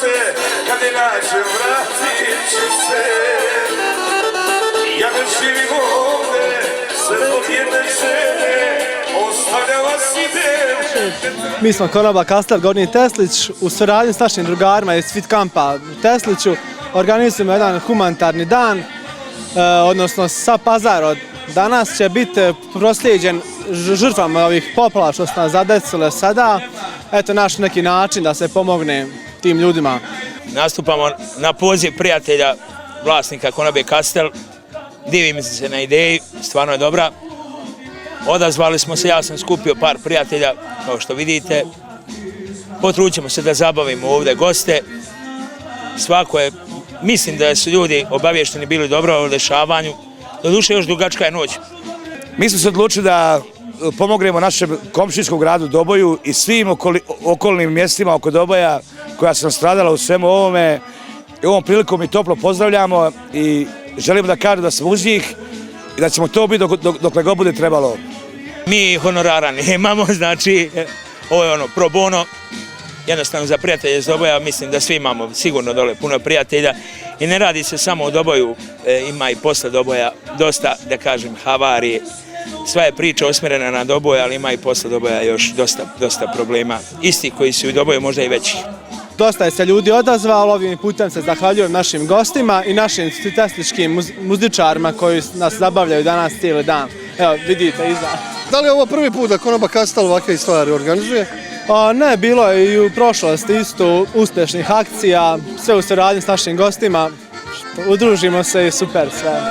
se, kad je nađem vratit ću se. Ja ne živim ovde, sve zbog jedne žene, ostavljam vas idem. Mi smo Konoba Kastel Gornji Teslić u suradnji s našim drugarima iz Fit kampa u Tesliću organizujemo jedan humanitarni dan, odnosno sa pazar od danas će biti proslijeđen žrtvama ovih poplava što su nas zadesile sada. Eto naš neki način da se pomogne tim ljudima. Nastupamo na poziv prijatelja vlasnika Konobe Kastel. Divim se na ideji, stvarno je dobra. Odazvali smo se, ja sam skupio par prijatelja, kao što vidite. Potrudit ćemo se da zabavimo ovdje goste. Svako je, mislim da su ljudi obavješteni bili dobro o dešavanju. Doduše još dugačka je noć. Mi smo se odlučili da pomognemo našem komšinskom gradu Doboju i svim okolnim mjestima oko Doboja koja su nastradala u svemu ovome. I ovom prilikom mi toplo pozdravljamo i želimo da kažem da smo uz njih i da ćemo to biti dokle god bude trebalo. Mi honorara nemamo, znači ovo je ono pro bono. Jednostavno za prijatelje iz Doboja mislim da svi imamo sigurno dole puno prijatelja i ne radi se samo o Doboju, ima i posle Doboja dosta, da kažem, havarije. Sva je priča usmjerena na Doboj, ali ima i posle Doboja još dosta problema. Isti koji su u Doboju, možda i veći. Dosta je se ljudi odazvalo, ovim putem se zahvaljujem našim gostima i našim tesličkim muzičarima koji nas zabavljaju danas cijeli dan. Evo, vidite iza. Da li je ovo prvi put da Konoba Kastel ovakve stvari organizuje? Ne, bilo je i u prošlosti isto uspješnih akcija, sve u suradnji s našim gostima. Udružimo se i super sve.